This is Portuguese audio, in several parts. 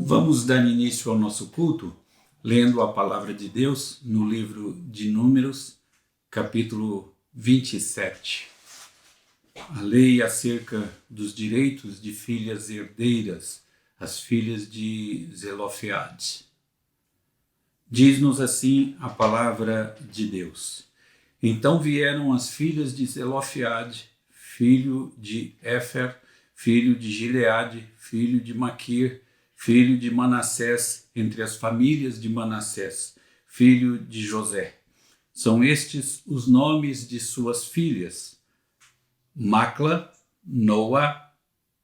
Vamos dar início ao nosso culto lendo a palavra de Deus no livro de Números, capítulo 27. A lei acerca dos direitos de filhas herdeiras, as filhas de Zelofeade. Diz-nos assim a palavra de Deus. Então vieram as filhas de Zelofeade, filho de Éfer, filho de Gileade, filho de Maquir, filho de Manassés, entre as famílias de Manassés, filho de José. São estes os nomes de suas filhas: Macla, Noa,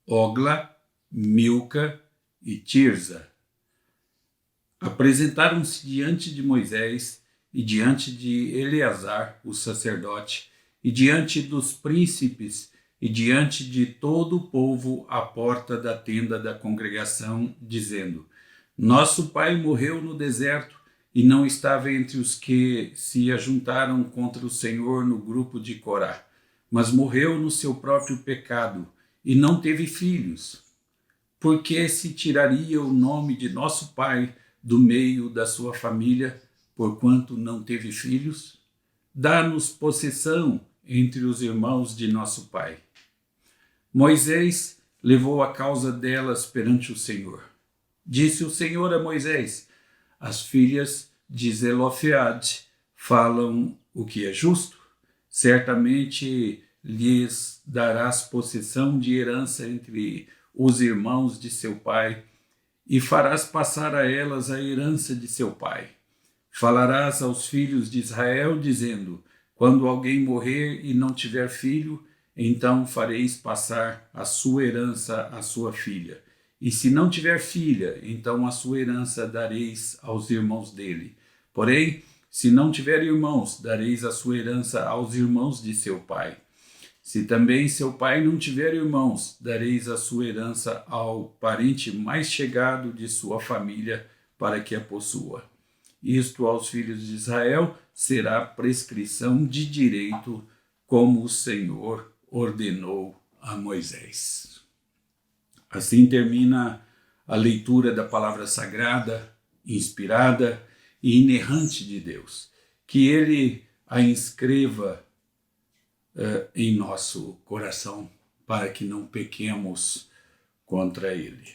Ogla, Milca e Tirza. Apresentaram-se diante de Moisés e diante de Eleazar, o sacerdote, e diante dos príncipes e diante de todo o povo à porta da tenda da congregação, dizendo: Nosso pai morreu no deserto e não estava entre os que se ajuntaram contra o Senhor no grupo de Corá, mas morreu no seu próprio pecado e não teve filhos. Por que se tiraria o nome de nosso pai do meio da sua família, porquanto não teve filhos? Dá-nos possessão entre os irmãos de nosso pai. Moisés levou a causa delas perante o Senhor. Disse o Senhor a Moisés: As filhas de Zelofeade falam o que é justo. Certamente lhes darás possessão de herança entre os irmãos de seu pai, e farás passar a elas a herança de seu pai. Falarás aos filhos de Israel, dizendo: Quando alguém morrer e não tiver filho, então fareis passar a sua herança à sua filha. E se não tiver filha, então a sua herança dareis aos irmãos dele. Porém, se não tiver irmãos, dareis a sua herança aos irmãos de seu pai. Se também seu pai não tiver irmãos, dareis a sua herança ao parente mais chegado de sua família, para que a possua. Isto aos filhos de Israel será prescrição de direito, como o Senhor ordenou a Moisés. Assim termina a leitura da palavra sagrada, inspirada e inerrante de Deus. Que Ele a inscreva em nosso coração, para que não pequemos contra Ele.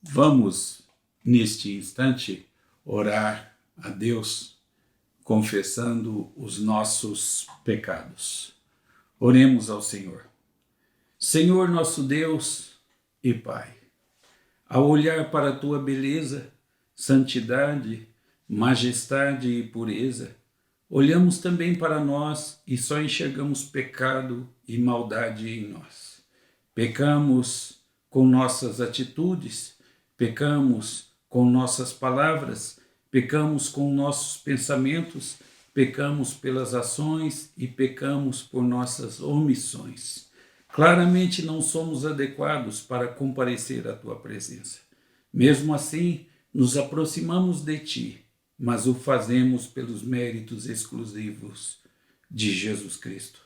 Vamos, neste instante, orar a Deus, confessando os nossos pecados. Oremos ao Senhor. Senhor nosso Deus e Pai, ao olhar para a Tua beleza, santidade, majestade e pureza, olhamos também para nós e só enxergamos pecado e maldade em nós. Pecamos com nossas atitudes, pecamos com nossas palavras, pecamos com nossos pensamentos, pecamos pelas ações e pecamos por nossas omissões. Claramente não somos adequados para comparecer à Tua presença. Mesmo assim, nos aproximamos de Ti, mas o fazemos pelos méritos exclusivos de Jesus Cristo.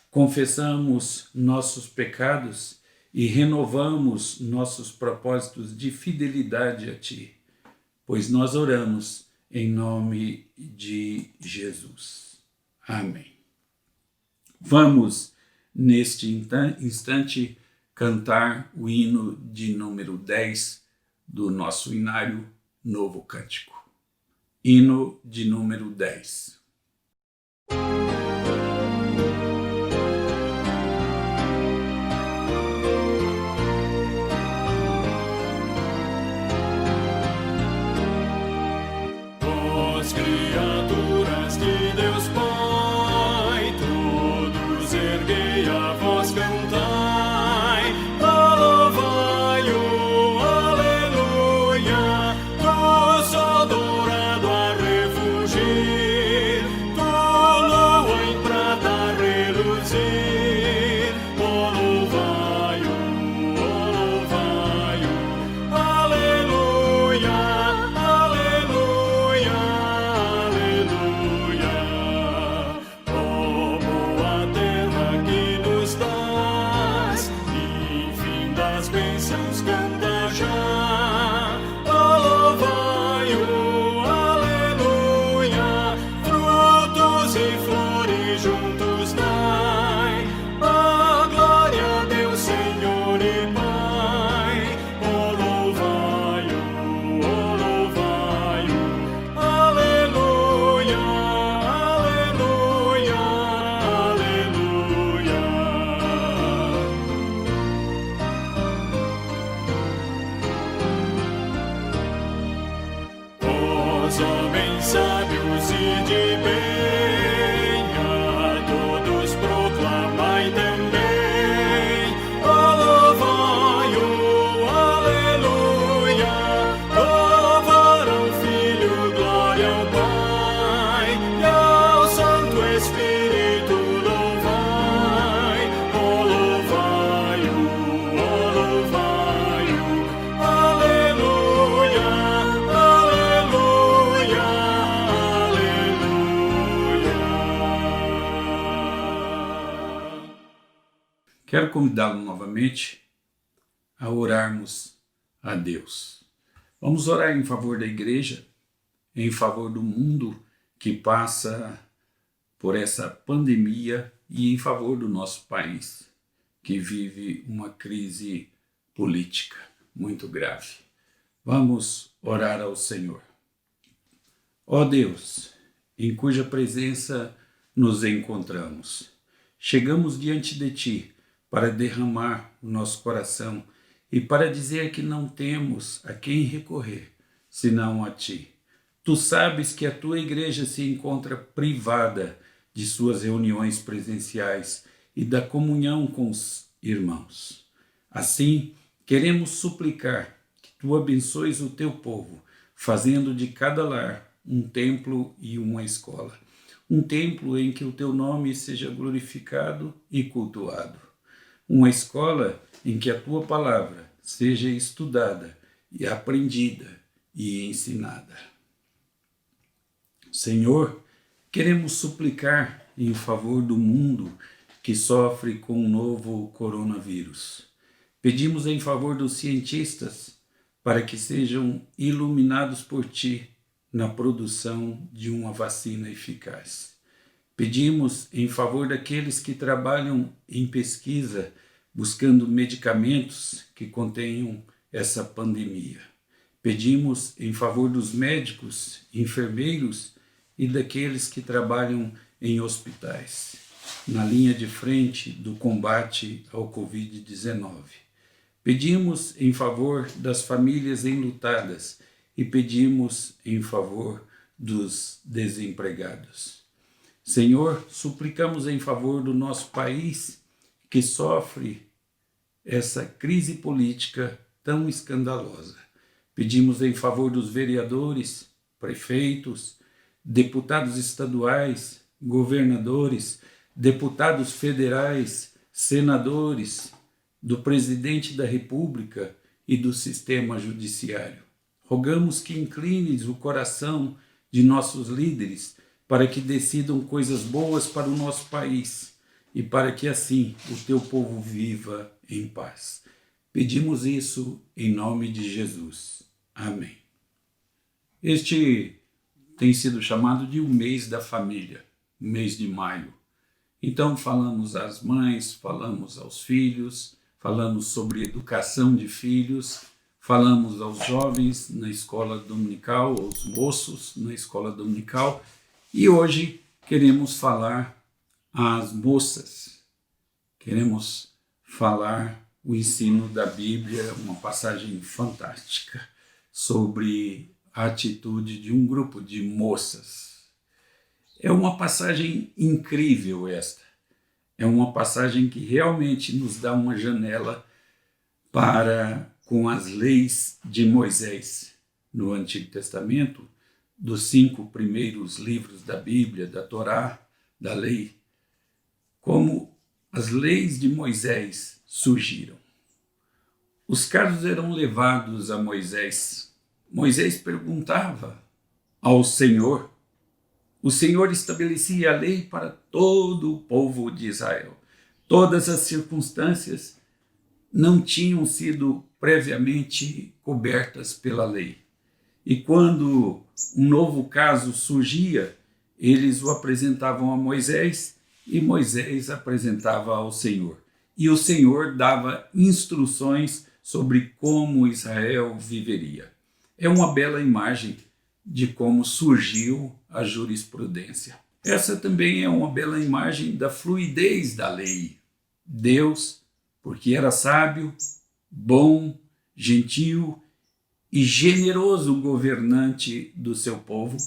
Confessamos nossos pecados e renovamos nossos propósitos de fidelidade a Ti, pois nós oramos em nome de Jesus. Amém. Vamos, neste instante, cantar o hino de número 10 do nosso inário Novo Cântico. Hino de número 10. Criaturas de Deus Pai, todos erguei a voz, cantai, louvai-o, aleluia, do sol dourado a refugir, do lua em prata a reluzir, louvai-o, aleluia, aleluia. Bênçãos canta já, sábios e de bem, a todos proclamai também. Louvai-o, aleluia, louvarão o Filho, glória ao Pai, e ao Santo Espírito louvai. Louvai-o, aleluia, aleluia, aleluia. Quero convidá-lo novamente a orarmos a Deus. Vamos orar em favor da igreja, em favor do mundo que passa por essa pandemia e em favor do nosso país, que vive uma crise política muito grave. Vamos orar ao Senhor. Ó Deus, em cuja presença nos encontramos, chegamos diante de Ti para derramar o nosso coração e para dizer que não temos a quem recorrer, senão a Ti. Tu sabes que a Tua igreja se encontra privada de suas reuniões presenciais e da comunhão com os irmãos. Assim, queremos suplicar que Tu abençoes o Teu povo, fazendo de cada lar um templo e uma escola. Um templo em que o Teu nome seja glorificado e cultuado. Uma escola em que a Tua palavra seja estudada e aprendida e ensinada. Senhor, queremos suplicar em favor do mundo que sofre com o novo coronavírus. Pedimos em favor dos cientistas para que sejam iluminados por Ti na produção de uma vacina eficaz. Pedimos em favor daqueles que trabalham em pesquisa, buscando medicamentos que contenham essa pandemia. Pedimos em favor dos médicos, enfermeiros e daqueles que trabalham em hospitais, na linha de frente do combate ao Covid-19. Pedimos em favor das famílias enlutadas e pedimos em favor dos desempregados. Senhor, suplicamos em favor do nosso país que sofre essa crise política tão escandalosa. Pedimos em favor dos vereadores, prefeitos, deputados estaduais, governadores, deputados federais, senadores, do presidente da República e do sistema judiciário. Rogamos que inclines o coração de nossos líderes para que decidam coisas boas para o nosso país e para que assim o Teu povo viva em paz. Pedimos isso em nome de Jesus. Amém. Este tem sido chamado de o mês da família, o mês de maio. Então falamos às mães, falamos aos filhos, falamos sobre educação de filhos, falamos aos jovens na escola dominical, aos moços na escola dominical, e hoje queremos falar às moças. Queremos falar o ensino da Bíblia, uma passagem fantástica sobre a atitude de um grupo de moças. É uma passagem incrível esta. É uma passagem que realmente nos dá uma janela para, com as leis de Moisés no Antigo Testamento, dos 5 primeiros livros da Bíblia, da Torá, da lei, como as leis de Moisés surgiram. Os casos eram levados a Moisés. Moisés perguntava ao Senhor. O Senhor estabelecia a lei para todo o povo de Israel. Todas as circunstâncias não tinham sido previamente cobertas pela lei. E quando um novo caso surgia, eles o apresentavam a Moisés e Moisés apresentava ao Senhor. E o Senhor dava instruções sobre como Israel viveria. É uma bela imagem de como surgiu a jurisprudência. Essa também é uma bela imagem da fluidez da lei. Deus, porque era sábio, bom, gentil e generoso governante do seu povo,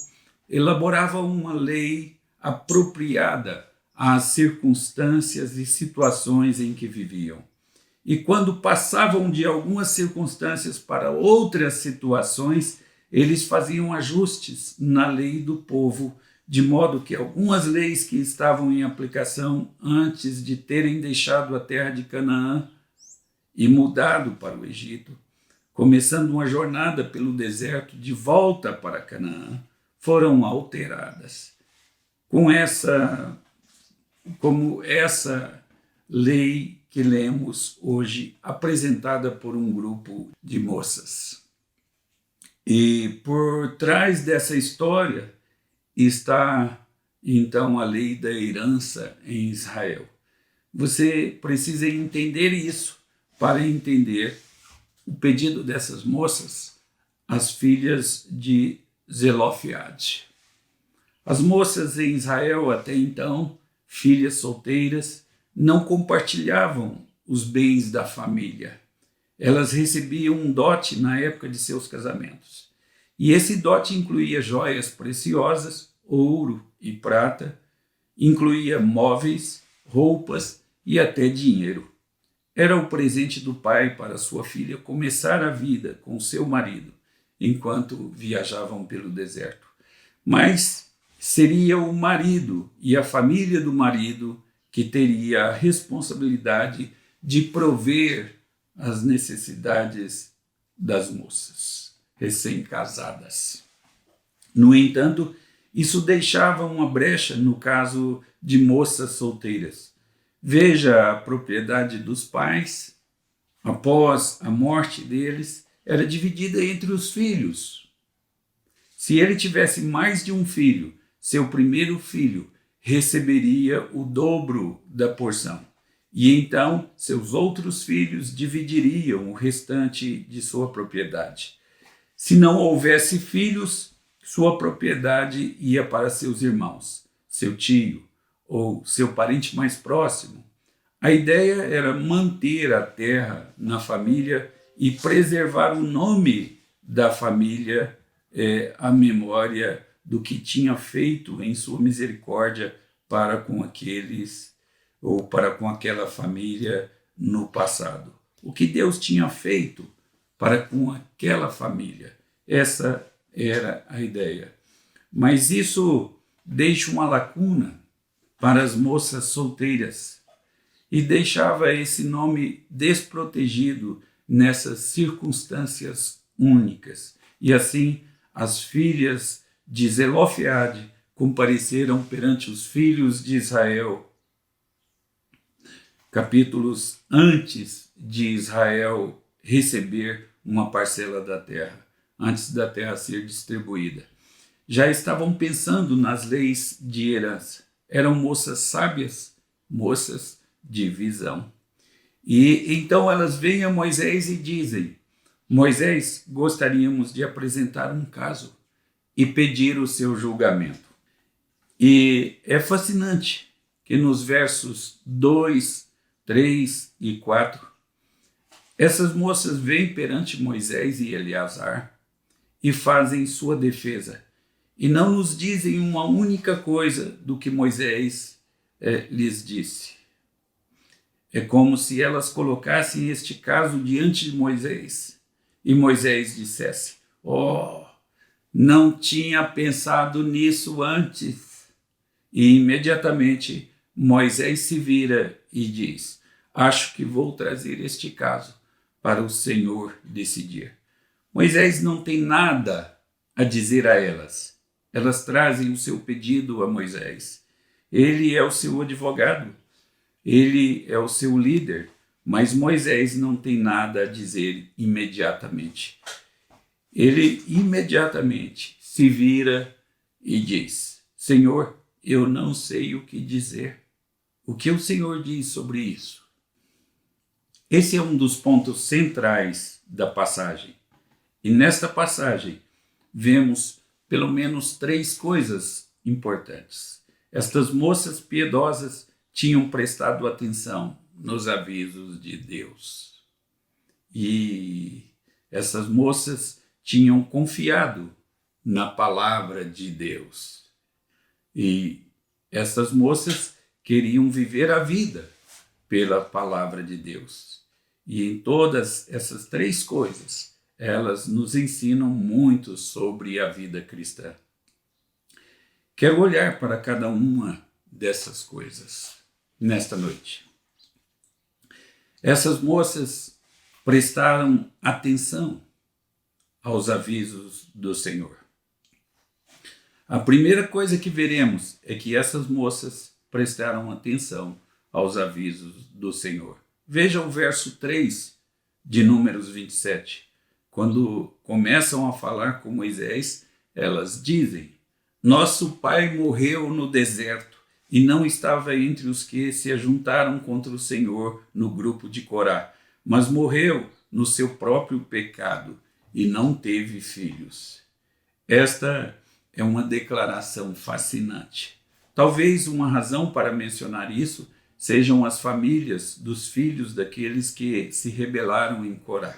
elaborava uma lei apropriada às circunstâncias e situações em que viviam. E quando passavam de algumas circunstâncias para outras situações, eles faziam ajustes na lei do povo, de modo que algumas leis que estavam em aplicação antes de terem deixado a terra de Canaã e mudado para o Egito, começando uma jornada pelo deserto de volta para Canaã, foram alteradas. Como essa lei que lemos hoje, apresentada por um grupo de moças. E por trás dessa história está, então, a lei da herança em Israel. Você precisa entender isso para entender o pedido dessas moças, as filhas de Zelofeade. As moças em Israel, até então, filhas solteiras, não compartilhavam os bens da família. Elas recebiam um dote na época de seus casamentos. E esse dote incluía joias preciosas, ouro e prata, incluía móveis, roupas e até dinheiro. Era o presente do pai para sua filha começar a vida com seu marido, enquanto viajavam pelo deserto. Mas seria o marido e a família do marido que teria a responsabilidade de prover as necessidades das moças recém-casadas. No entanto, isso deixava uma brecha no caso de moças solteiras. Veja, a propriedade dos pais, após a morte deles, era dividida entre os filhos. Se ele tivesse mais de um filho, seu primeiro filho receberia o dobro da porção. E então seus outros filhos dividiriam o restante de sua propriedade. Se não houvesse filhos, sua propriedade ia para seus irmãos, seu tio ou seu parente mais próximo. A ideia era manter a terra na família e preservar o nome da família, a memória do que tinha feito em sua misericórdia para com aqueles ou para com aquela família no passado. O que Deus tinha feito para com aquela família. Essa era a ideia. Mas isso deixa uma lacuna para as moças solteiras e deixava esse nome desprotegido nessas circunstâncias únicas. E assim, as filhas de Zelofeade compareceram perante os filhos de Israel, capítulos antes de Israel receber uma parcela da terra, antes da terra ser distribuída. Já estavam pensando nas leis de herança. Eram moças sábias, moças de visão. E então elas vêm a Moisés e dizem: Moisés, gostaríamos de apresentar um caso e pedir o seu julgamento. E é fascinante que nos versos 2, 3 e 4, essas moças vêm perante Moisés e Eleazar e fazem sua defesa. E não nos dizem uma única coisa do que Moisés lhes disse. É como se elas colocassem este caso diante de Moisés e Moisés dissesse: não tinha pensado nisso antes. E imediatamente Moisés se vira e diz: acho que vou trazer este caso para o Senhor decidir. Moisés não tem nada a dizer a elas. Elas trazem o seu pedido a Moisés. Ele é o seu advogado, ele é o seu líder, mas Moisés não tem nada a dizer imediatamente. Ele imediatamente se vira e diz: Senhor, eu não sei o que dizer. O que o Senhor diz sobre isso? Esse é um dos pontos centrais da passagem. E nesta passagem vemos pelo menos 3 coisas importantes. Estas moças piedosas tinham prestado atenção nos avisos de Deus. E essas moças tinham confiado na palavra de Deus. E essas moças queriam viver a vida pela palavra de Deus. E em todas essas três coisas, elas nos ensinam muito sobre a vida cristã. Quero olhar para cada uma dessas coisas nesta noite. Essas moças prestaram atenção aos avisos do Senhor. A primeira coisa que veremos é que essas moças prestaram atenção aos avisos do Senhor. Veja o verso 3 de Números 27. Quando começam a falar com Moisés, elas dizem: nosso pai morreu no deserto e não estava entre os que se ajuntaram contra o Senhor no grupo de Corá, mas morreu no seu próprio pecado e não teve filhos. Esta é uma declaração fascinante. Talvez uma razão para mencionar isso sejam as famílias dos filhos daqueles que se rebelaram em Corá.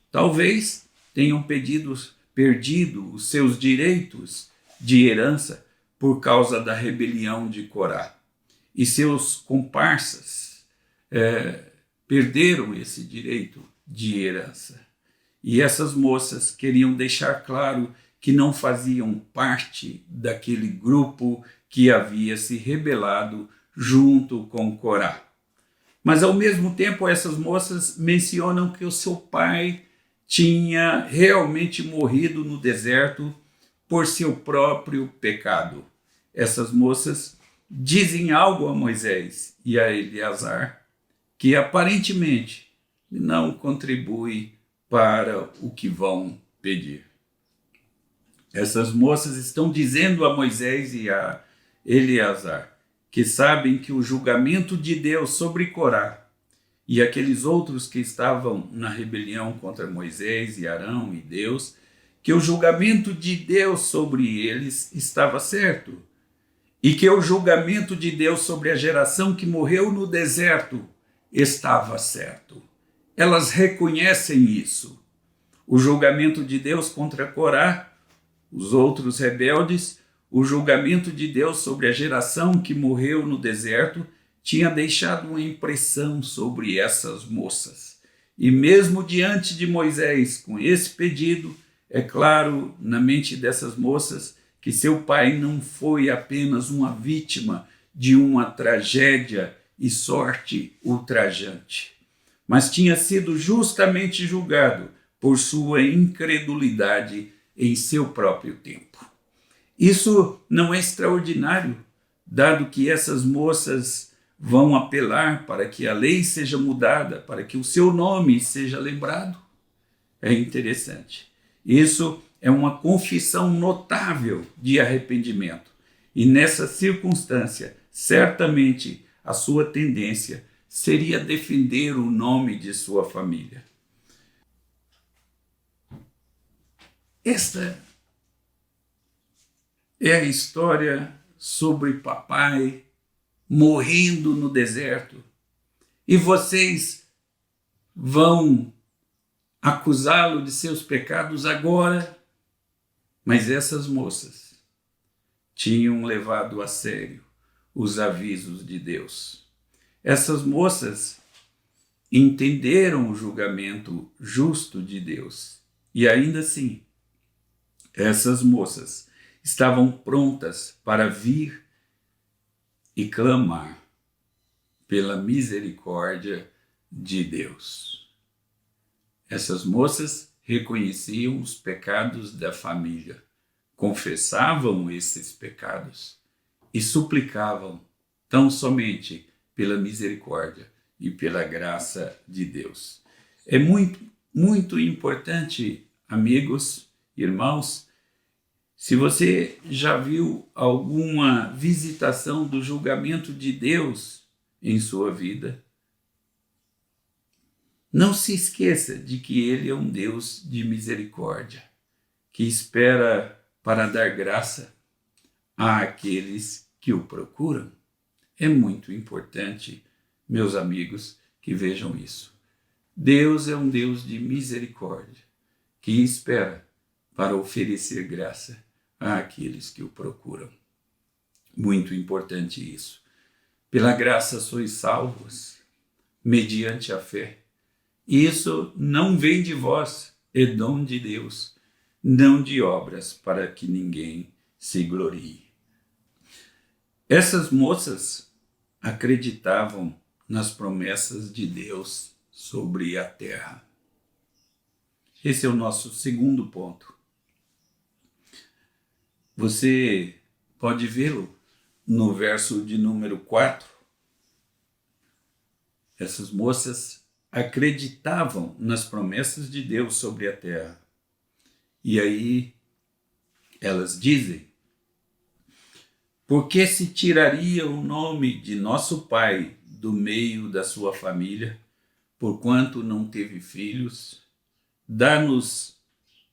Talvez tenham perdido os seus direitos de herança por causa da rebelião de Corá. E seus comparsas perderam esse direito de herança. E essas moças queriam deixar claro que não faziam parte daquele grupo que havia se rebelado junto com Corá. Mas, ao mesmo tempo, essas moças mencionam que o seu pai tinha realmente morrido no deserto por seu próprio pecado. Essas moças dizem algo a Moisés e a Eleazar que aparentemente não contribui para o que vão pedir. Essas moças estão dizendo a Moisés e a Eleazar que sabem que o julgamento de Deus sobre Corá e aqueles outros que estavam na rebelião contra Moisés e Arão e Deus, que o julgamento de Deus sobre eles estava certo e que o julgamento de Deus sobre a geração que morreu no deserto estava certo. Elas reconhecem isso. O julgamento de Deus contra Corá, os outros rebeldes, o julgamento de Deus sobre a geração que morreu no deserto tinha deixado uma impressão sobre essas moças. E mesmo diante de Moisés, com esse pedido, é claro na mente dessas moças que seu pai não foi apenas uma vítima de uma tragédia e sorte ultrajante, mas tinha sido justamente julgado por sua incredulidade em seu próprio tempo. Isso não é extraordinário, dado que essas moças vão apelar para que a lei seja mudada, para que o seu nome seja lembrado? É interessante. Isso é uma confissão notável de arrependimento. E nessa circunstância, certamente a sua tendência seria defender o nome de sua família. Esta é a história sobre papai morrendo no deserto. E vocês vão acusá-lo de seus pecados agora. Mas essas moças tinham levado a sério os avisos de Deus. Essas moças entenderam o julgamento justo de Deus. E ainda assim, essas moças estavam prontas para vir e clamar pela misericórdia de Deus. Essas moças reconheciam os pecados da família, confessavam esses pecados e suplicavam tão somente pela misericórdia e pela graça de Deus. É muito importante, amigos, irmãos, se você já viu alguma visitação do julgamento de Deus em sua vida, não se esqueça de que Ele é um Deus de misericórdia, que espera para dar graça àqueles que o procuram. É muito importante, meus amigos, que vejam isso. Deus é um Deus de misericórdia, que espera para oferecer graça àqueles que o procuram. Muito importante isso. Pela graça sois salvos, mediante a fé. Isso não vem de vós, é dom de Deus, não de obras, para que ninguém se glorie. Essas moças acreditavam nas promessas de Deus sobre a terra. Esse é o nosso segundo ponto. Você pode vê-lo no verso de número 4. Essas moças acreditavam nas promessas de Deus sobre a terra. E aí elas dizem: por que se tiraria o nome de nosso pai do meio da sua família, porquanto não teve filhos? Dá-nos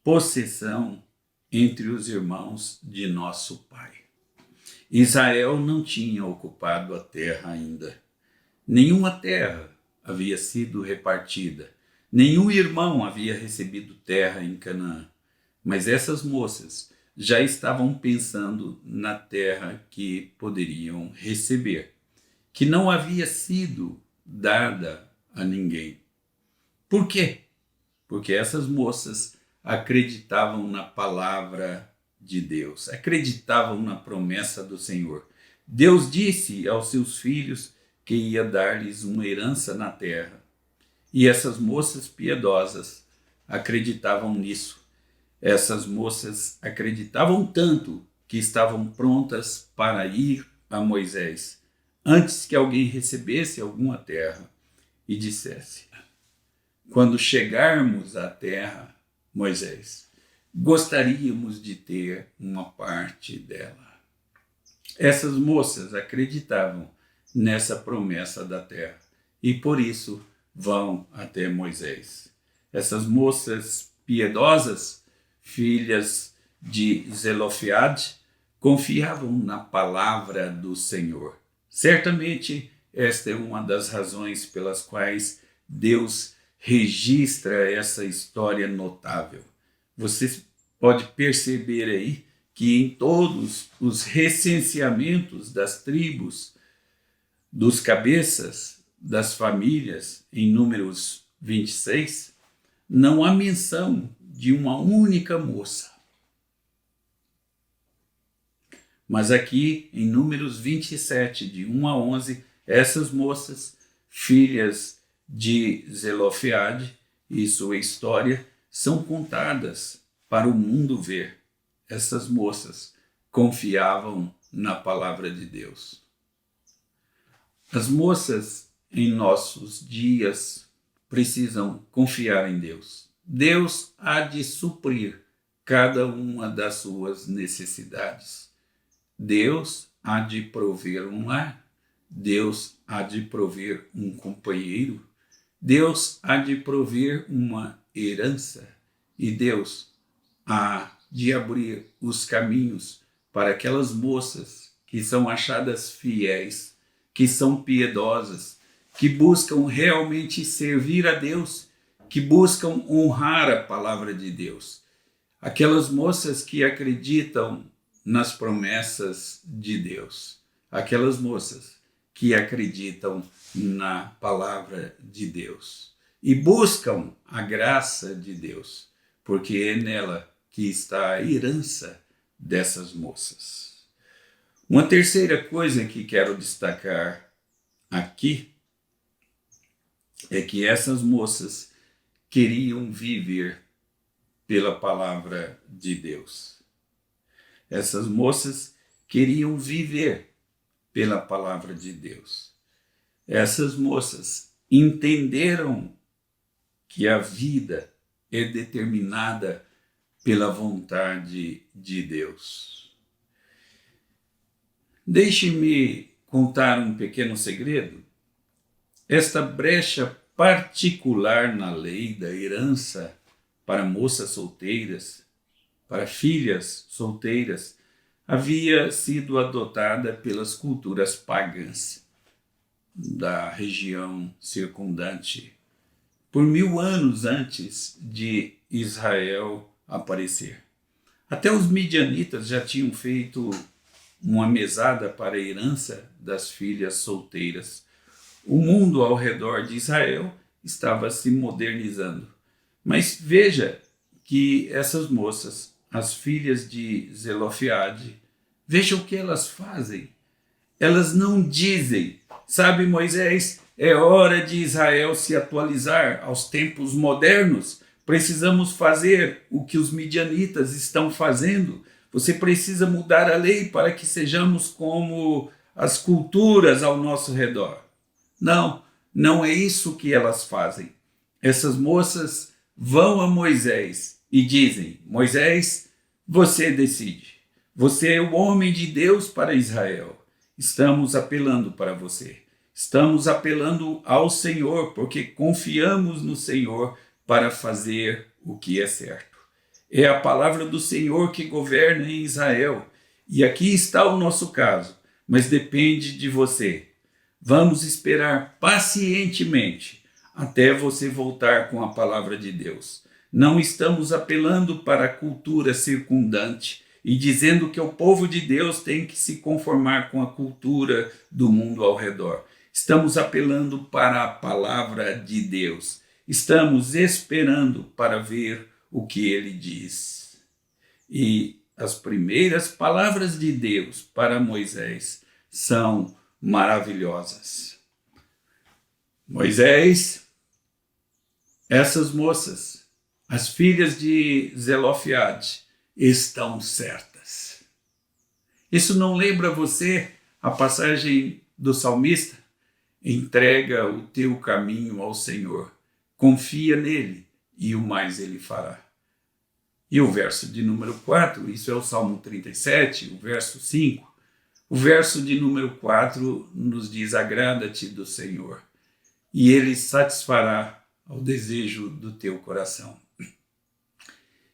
possessão entre os irmãos de nosso pai. Israel não tinha ocupado a terra ainda. Nenhuma terra havia sido repartida. Nenhum irmão havia recebido terra em Canaã. Mas essas moças já estavam pensando na terra que poderiam receber, que não havia sido dada a ninguém. Por quê? Porque essas moças acreditavam na palavra de Deus, acreditavam na promessa do Senhor. Deus disse aos seus filhos que ia dar-lhes uma herança na terra. E essas moças piedosas acreditavam nisso. Essas moças acreditavam tanto que estavam prontas para ir a Moisés, antes que alguém recebesse alguma terra e dissesse: quando chegarmos à terra, Moisés, gostaríamos de ter uma parte dela. Essas moças acreditavam nessa promessa da terra e por isso vão até Moisés. Essas moças piedosas, filhas de Zelofeade, confiavam na palavra do Senhor. Certamente esta é uma das razões pelas quais Deus registra essa história notável. Você pode perceber aí que em todos os recenseamentos das tribos, dos cabeças, das famílias, em Números 26, não há menção de uma única moça. Mas aqui, em Números 27, de 1 a 11, essas moças, filhas de Zelofeade e sua história, são contadas para o mundo ver. Essas moças confiavam na palavra de Deus. As moças em nossos dias precisam confiar em Deus. Deus há de suprir cada uma das suas necessidades. Deus há de prover um lar. Deus há de prover um companheiro. Deus há de prover uma herança. E Deus há de abrir os caminhos para aquelas moças que são achadas fiéis, que são piedosas, que buscam realmente servir a Deus, que buscam honrar a palavra de Deus. Aquelas moças que acreditam nas promessas de Deus. Aquelas moças que acreditam na palavra de Deus. E buscam a graça de Deus, porque é nela que está a herança dessas moças. Uma terceira coisa que quero destacar aqui é que essas moças queriam viver pela palavra de Deus. Essas moças queriam viver pela palavra de Deus. Essas moças entenderam que a vida é determinada pela vontade de Deus. Deixe-me contar um pequeno segredo. Esta brecha particular na lei da herança para moças solteiras, para filhas solteiras, havia sido adotada pelas culturas pagãs da região circundante por 1000 anos antes de Israel aparecer. Até os midianitas já tinham feito uma mesada para a herança das filhas solteiras. O mundo ao redor de Israel estava se modernizando. Mas veja que essas moças, as filhas de Zelofeade, veja o que elas fazem. Elas não dizem, sabe, Moisés, é hora de Israel se atualizar aos tempos modernos. Precisamos fazer o que os midianitas estão fazendo. Você precisa mudar a lei para que sejamos como as culturas ao nosso redor. Não, não é isso que elas fazem. Essas moças vão a Moisés e dizem, Moisés, você decide. Você é o homem de Deus para Israel. Estamos apelando para você. Estamos apelando ao Senhor, porque confiamos no Senhor para fazer o que é certo. É a palavra do Senhor que governa em Israel. E aqui está o nosso caso, mas depende de você. Vamos esperar pacientemente até você voltar com a palavra de Deus. Não estamos apelando para a cultura circundante e dizendo que o povo de Deus tem que se conformar com a cultura do mundo ao redor. Estamos apelando para a palavra de Deus. Estamos esperando para ver o que ele diz. E as primeiras palavras de Deus para Moisés são maravilhosas. Moisés, essas moças, as filhas de Zelofeade, estão certas. Isso não lembra você a passagem do salmista? Entrega o teu caminho ao Senhor, confia nele e o mais ele fará. E o verso de número 4, isso é o Salmo 37, o verso 5. O verso de número 4 nos diz, agrada-te do Senhor, e ele satisfará ao desejo do teu coração.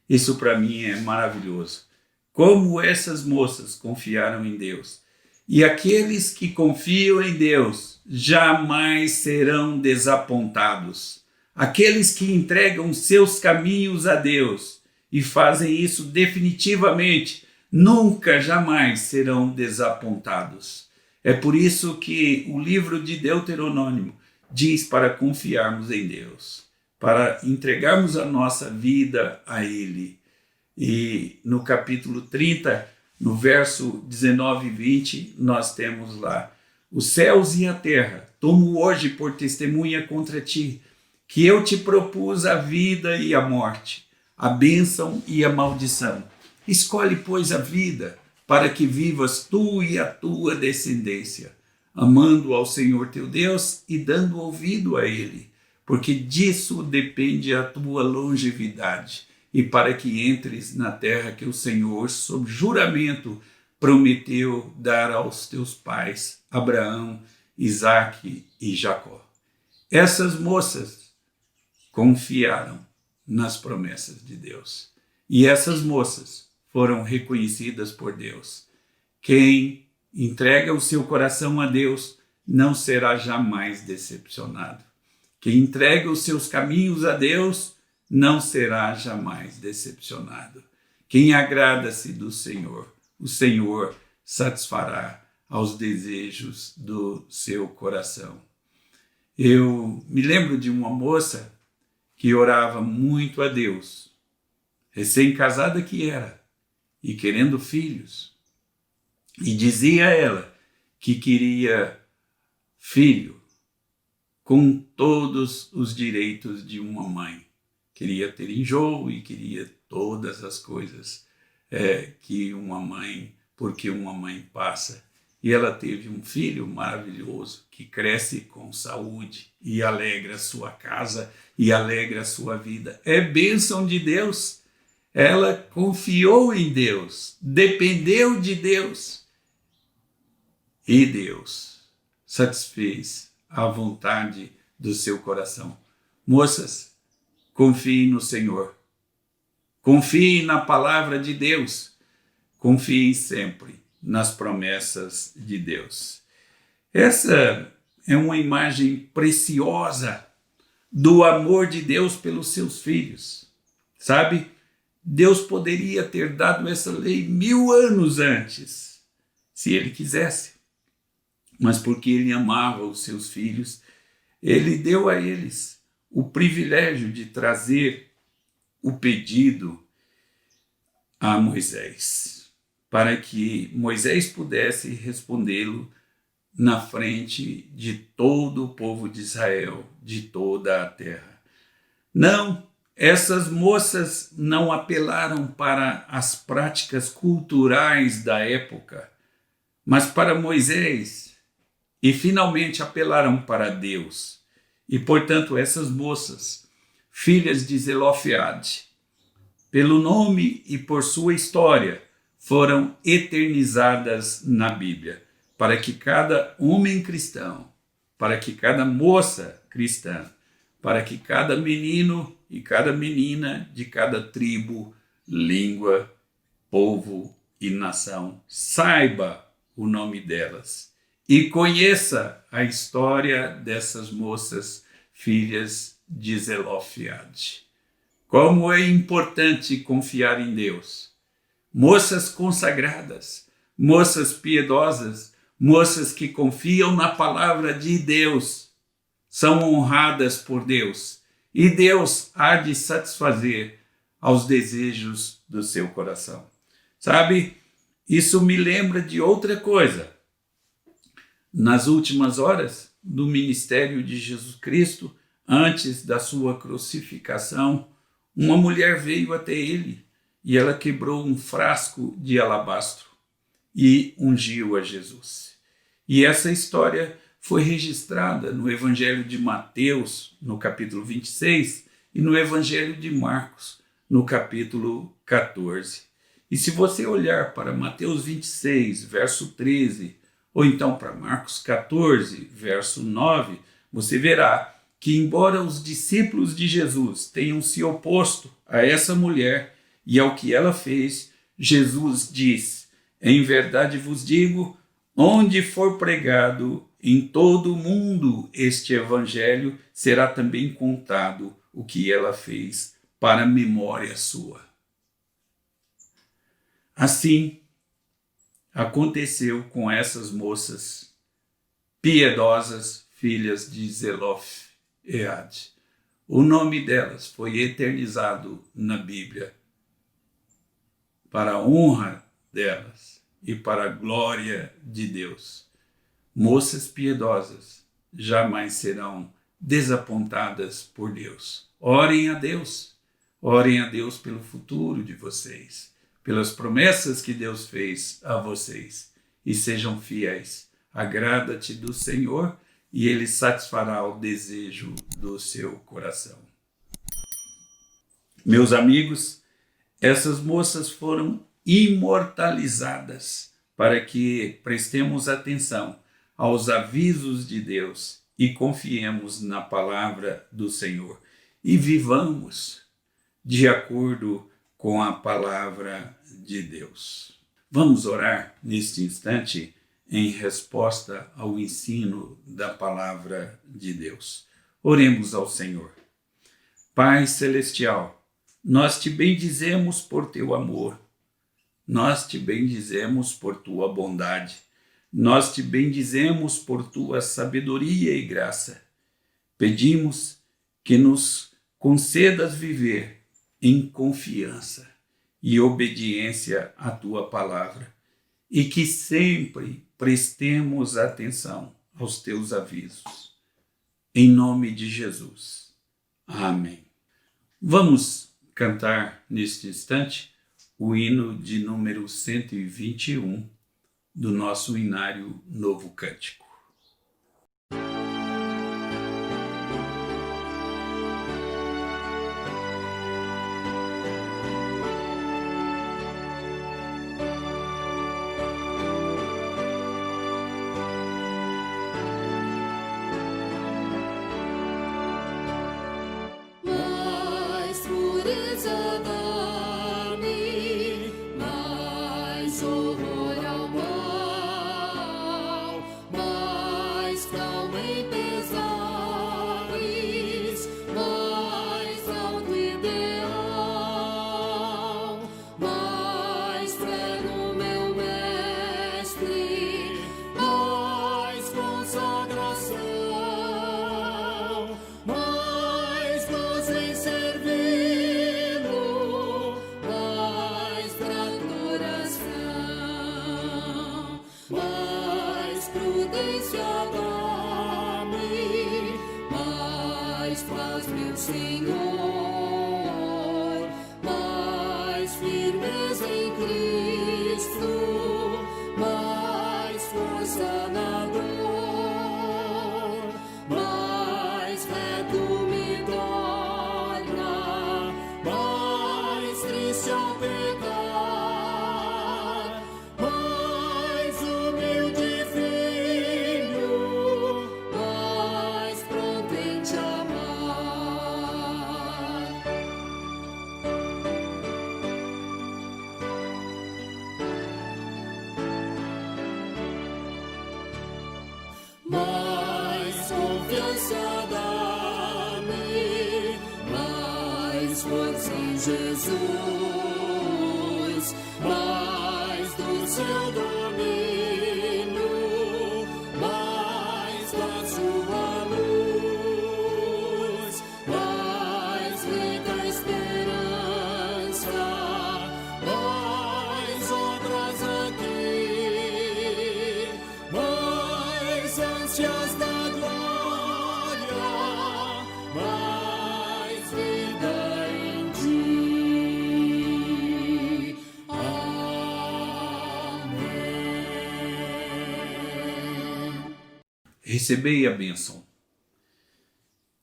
Isso para mim é maravilhoso. Como essas moças confiaram em Deus. E aqueles que confiam em Deus jamais serão desapontados. Aqueles que entregam seus caminhos a Deus e fazem isso definitivamente, nunca, jamais serão desapontados. É por isso que o livro de Deuteronômio diz para confiarmos em Deus, para entregarmos a nossa vida a Ele. E no capítulo 30, no verso 19 e 20, nós temos lá, os céus e a terra tomo hoje por testemunha contra ti, que eu te propus a vida e a morte, a bênção e a maldição. Escolhe, pois, a vida, para que vivas tu e a tua descendência, amando ao Senhor teu Deus e dando ouvido a Ele, porque disso depende a tua longevidade, e para que entres na terra que o Senhor, sob juramento, prometeu dar aos teus pais, Abraão, Isaque e Jacó. Essas moças confiaram nas promessas de Deus. E essas moças foram reconhecidas por Deus. Quem entrega o seu coração a Deus não será jamais decepcionado. Quem entrega os seus caminhos a Deus não será jamais decepcionado. Quem agrada-se do Senhor, o Senhor satisfará aos desejos do seu coração. Eu me lembro de uma moça que orava muito a Deus, recém-casada que era, e querendo filhos, e dizia a ela que queria filho com todos os direitos de uma mãe. Queria ter enjoo e queria todas as coisas que uma mãe, porque uma mãe passa. E ela teve um filho maravilhoso que cresce com saúde e alegra a sua casa e alegra a sua vida. É bênção de Deus. Ela confiou em Deus, dependeu de Deus. E Deus satisfez a vontade do seu coração. Moças, confiem no Senhor. Confiem na palavra de Deus. Confiem sempre nas promessas de Deus. Essa é uma imagem preciosa do amor de Deus pelos seus filhos. Sabe? Deus poderia ter dado essa lei 1000 anos antes, se ele quisesse. Mas porque ele amava os seus filhos, ele deu a eles o privilégio de trazer o pedido a Moisés, para que Moisés pudesse respondê-lo na frente de todo o povo de Israel, de toda a terra. Não, essas moças não apelaram para as práticas culturais da época, mas para Moisés, e finalmente apelaram para Deus. E, portanto, essas moças, filhas de Zelofeade, pelo nome e por sua história, foram eternizadas na Bíblia, para que cada homem cristão, para que cada moça cristã, para que cada menino e cada menina de cada tribo, língua, povo e nação saiba o nome delas e conheça a história dessas moças, filhas de Zelofeade. Como é importante confiar em Deus. Moças consagradas, moças piedosas, moças que confiam na palavra de Deus, são honradas por Deus, e Deus há de satisfazer aos desejos do seu coração. Sabe, isso me lembra de outra coisa. Nas últimas horas do ministério de Jesus Cristo, antes da sua crucificação, uma mulher veio até ele e ela quebrou um frasco de alabastro e ungiu a Jesus. E essa história foi registrada no Evangelho de Mateus, no capítulo 26, e no Evangelho de Marcos, no capítulo 14. E se você olhar para Mateus 26, verso 13, ou então para Marcos 14, verso 9, você verá que, embora os discípulos de Jesus tenham se oposto a essa mulher e ao que ela fez, Jesus diz: em verdade vos digo, onde for pregado em todo o mundo este evangelho, será também contado o que ela fez para memória sua. Assim, aconteceu com essas moças piedosas, filhas de Zelofeade. O nome delas foi eternizado na Bíblia para a honra delas e para a glória de Deus. Moças piedosas jamais serão desapontadas por Deus. Orem a Deus pelo futuro de vocês, pelas promessas que Deus fez a vocês, e sejam fiéis. Agrada-te do Senhor e Ele satisfará o desejo do seu coração. Meus amigos, essas moças foram imortalizadas para que prestemos atenção aos avisos de Deus e confiemos na palavra do Senhor e vivamos de acordo com a palavra de Deus. Vamos orar neste instante em resposta ao ensino da palavra de Deus. Oremos ao Senhor. Pai Celestial, nós te bendizemos por teu amor, nós te bendizemos por tua bondade, nós te bendizemos por tua sabedoria e graça. Pedimos que nos concedas viver em confiança e obediência à tua palavra, e que sempre prestemos atenção aos teus avisos. Em nome de Jesus. Amém. Vamos cantar neste instante o hino de número 121 do nosso hinário Novo Cântico. Mais horror ao mal, prudência dá-me, mais paz, meu Senhor, mais firmeza em Cristo, mais força na dor, mais reto me torna, mais triste ao pecar, mais humilde filho, mais pronto em te amar. Mais confiança dá-me, mais força em Jesus, mais do seu domínio, mais da sua luz, mais rica esperança, mais obras aqui, mais ânsias da glória, mais vida em ti. Amém. Recebei a bênção.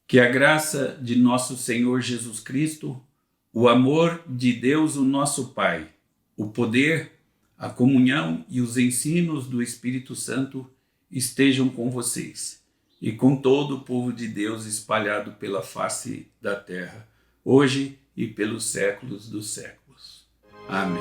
Que a graça de nosso Senhor Jesus Cristo, o amor de Deus, o nosso Pai, o poder, a comunhão e os ensinos do Espírito Santo estejam com vocês e com todo o povo de Deus espalhado pela face da terra, hoje e pelos séculos dos séculos. Amém.